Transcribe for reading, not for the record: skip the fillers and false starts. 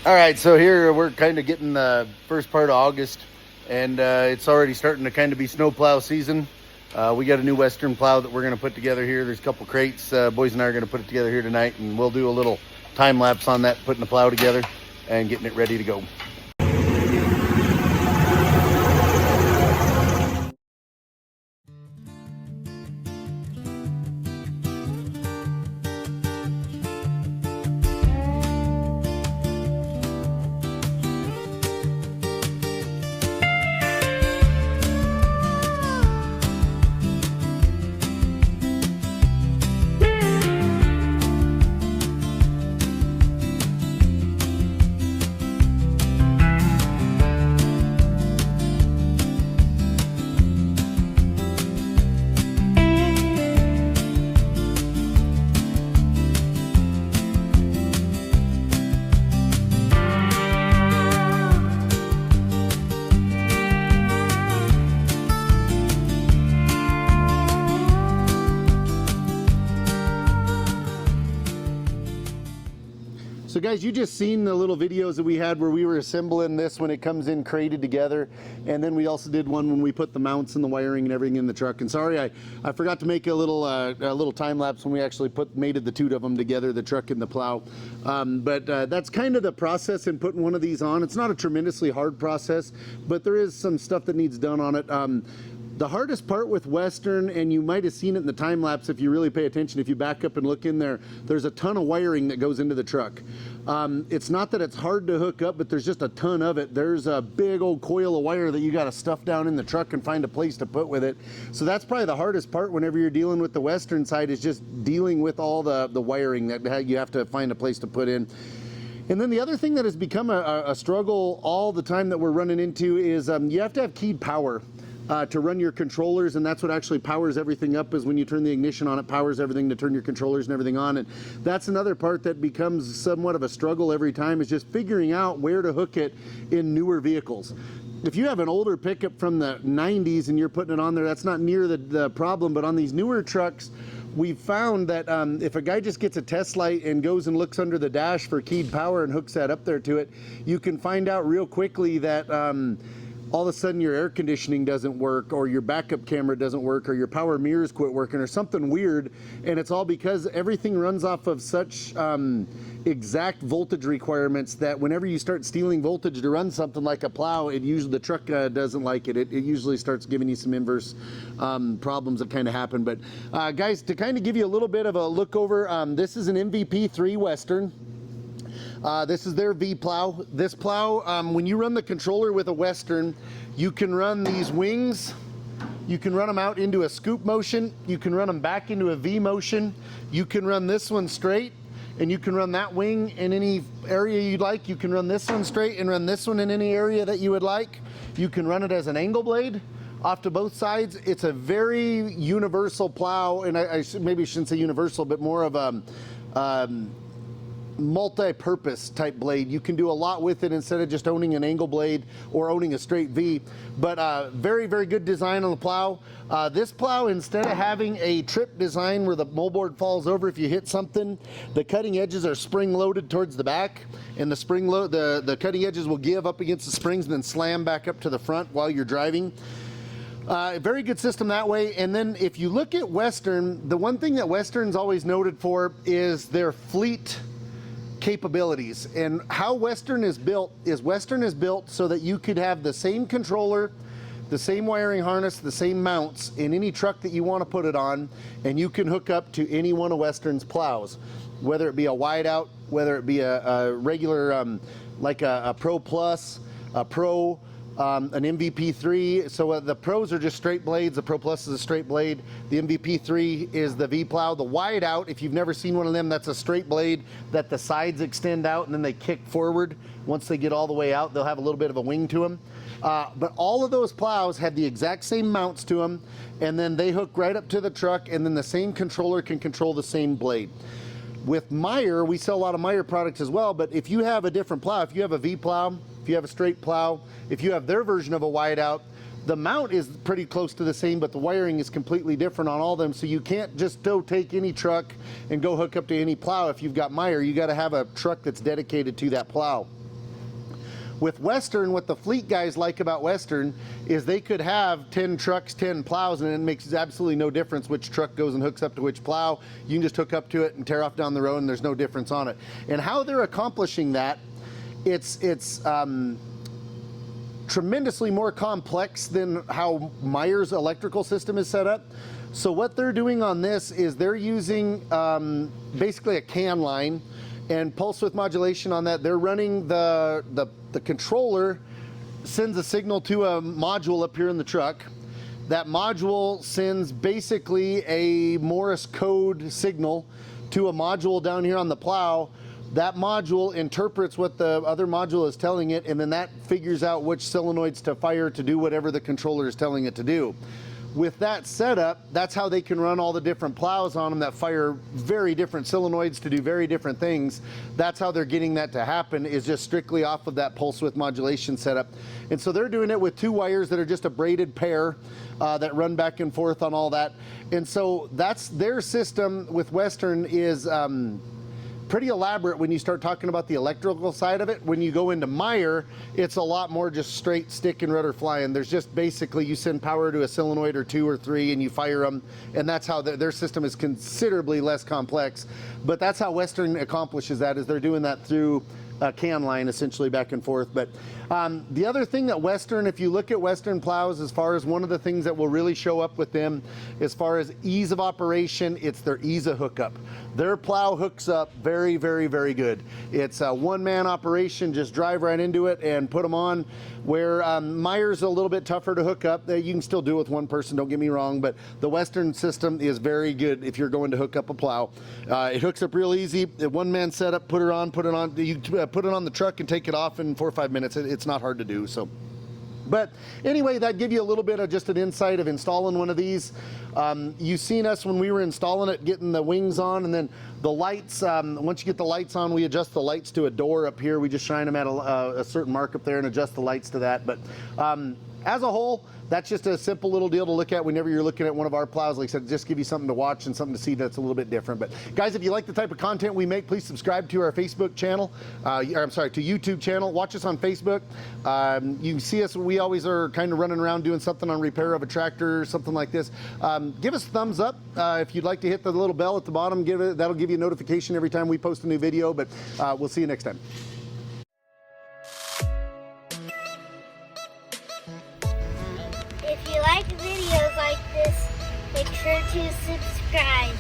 All right, so here we're kind of getting the first part of August, and it's already starting to kind of be snowplow season. We got a new Western plow that we're going to put together here. There's a couple crates. Boys and I are going to put it together here tonight, and we'll do a little time lapse on that, putting the plow together and getting it ready to go. So guys, you just seen the little videos that we had where we were assembling this when it comes in crated together, and then we also did one when we put the mounts and the wiring and everything in the truck. And sorry, I forgot to make a little time lapse when we actually mated the two of them together, the truck and the plow. But that's kind of the process in putting one of these on. It's not a tremendously hard process, but there is some stuff that needs done on it. The hardest part with Western, and you might have seen it in the time lapse if you really pay attention, if you back up and look in there, there's a ton of wiring that goes into the truck. It's not that it's hard to hook up, but there's just a ton of it. There's a big old coil of wire that you got to stuff down in the truck and find a place to put with it. So that's probably the hardest part whenever you're dealing with the Western side, is just dealing with all the wiring that you have to find a place to put in. And then the other thing that has become a struggle all the time that we're running into is you have to have keyed power to run your controllers, and that's what actually powers everything up. Is when you turn the ignition on, it powers everything to turn your controllers and everything on. And that's another part that becomes somewhat of a struggle every time, is just figuring out where to hook it in newer vehicles. If you have an older pickup from the 90s and you're putting it on there, that's not near the problem. But on these newer trucks, we've found that if a guy just gets a test light and goes and looks under the dash for keyed power and hooks that up there to it, you can find out real quickly that all of a sudden your air conditioning doesn't work, or your backup camera doesn't work, or your power mirrors quit working, or something weird. And it's all because everything runs off of such exact voltage requirements that whenever you start stealing voltage to run something like a plow, the truck doesn't like it. It usually starts giving you some inverse problems that kind of happen. But guys, to kind of give you a little bit of a look over, this is an MVP3 Western. This is their V-Plow. This plow, when you run the controller with a Western, you can run these wings, you can run them out into a scoop motion, you can run them back into a V motion, you can run this one straight, and you can run that wing in any area you'd like. You can run this one straight and run this one in any area that you would like. You can run it as an angle blade off to both sides. It's a very universal plow, and I maybe shouldn't say universal, but more of a multi-purpose type blade. You can do a lot with it instead of just owning an angle blade or owning a straight V. But very, very good design on the plow. This plow, instead of having a trip design where the moldboard falls over if you hit something, the cutting edges are spring loaded towards the back, and the cutting edges will give up against the springs and then slam back up to the front while you're driving. Very good system that way. And then if you look at Western, the one thing that Western's always noted for is their fleet capabilities. And how Western is built so that you could have the same controller, the same wiring harness, the same mounts in any truck that you want to put it on, and you can hook up to any one of Western's plows, whether it be a wideout, whether it be a regular like a Pro Plus, a Pro, an MVP3. So the Pros are just straight blades. The Pro Plus is a straight blade. The MVP3 is the V-Plow. The wide out, if you've never seen one of them, that's a straight blade that the sides extend out and then they kick forward. Once they get all the way out, they'll have a little bit of a wing to them. But all of those plows have the exact same mounts to them, and then they hook right up to the truck, and then the same controller can control the same blade. With Meyer, we sell a lot of Meyer products as well, but if you have a different plow, if you have a V-Plow, if you have a straight plow, if you have their version of a wideout, the mount is pretty close to the same, but the wiring is completely different on all of them. So you can't just go take any truck and go hook up to any plow. If you've got Meyer, you got to have a truck that's dedicated to that plow. With Western, what the fleet guys like about Western is they could have 10 trucks, 10 plows, and it makes absolutely no difference which truck goes and hooks up to which plow. You can just hook up to it and tear off down the road, and there's no difference on it. And how they're accomplishing that, it's tremendously more complex than how Meyer's electrical system is set up. So what they're doing on this is they're using basically a can line and pulse width modulation on that. They're running the controller sends a signal to a module up here in the truck. That module sends basically a Morse code signal to a module down here on the plow. That module interprets what the other module is telling it, and then that figures out which solenoids to fire to do whatever the controller is telling it to do. With that setup, that's how they can run all the different plows on them that fire very different solenoids to do very different things. That's how they're getting that to happen, is just strictly off of that pulse width modulation setup. And so they're doing it with 2 wires that are just a braided pair that run back and forth on all that. And so that's their system with Western is pretty elaborate when you start talking about the electrical side of it. When you go into Meyer, it's a lot more just straight stick and rudder flying. There's just basically you send power to a solenoid or 2 or 3 and you fire them, and that's how their system is considerably less complex. But that's how Western accomplishes that, is they're doing that through a can line essentially back and forth. But the other thing that Western, if you look at Western plows, as far as one of the things that will really show up with them as far as ease of operation, it's their ease of hookup. Their plow hooks up very, very, very good. It's a one-man operation, just drive right into it and put them on. Where Meyer's a little bit tougher to hook up. You can still do it with one person, don't get me wrong, but the Western system is very good if you're going to hook up a plow. It hooks up real easy. One-man setup, put it on, you put it on the truck and take it off in 4 or 5 minutes. It's not hard to do. So, but anyway, that give you a little bit of just an insight of installing one of these. You've seen us when we were installing it, getting the wings on, and then the lights. Once you get the lights on, we adjust the lights to a door up here. We just shine them at a certain mark up there and adjust the lights to that. But as a whole, that's just a simple little deal to look at whenever you're looking at one of our plows. Like I said, just give you something to watch and something to see that's a little bit different. But guys, if you like the type of content we make, please subscribe to our Facebook channel, to YouTube channel. Watch us on Facebook. You can see us, we always are kind of running around doing something on repair of a tractor or something like this. Give us a thumbs up. If you'd like to hit the little bell at the bottom, that'll give you a notification every time we post a new video. But we'll see you next time. If you like videos like this, make sure to subscribe.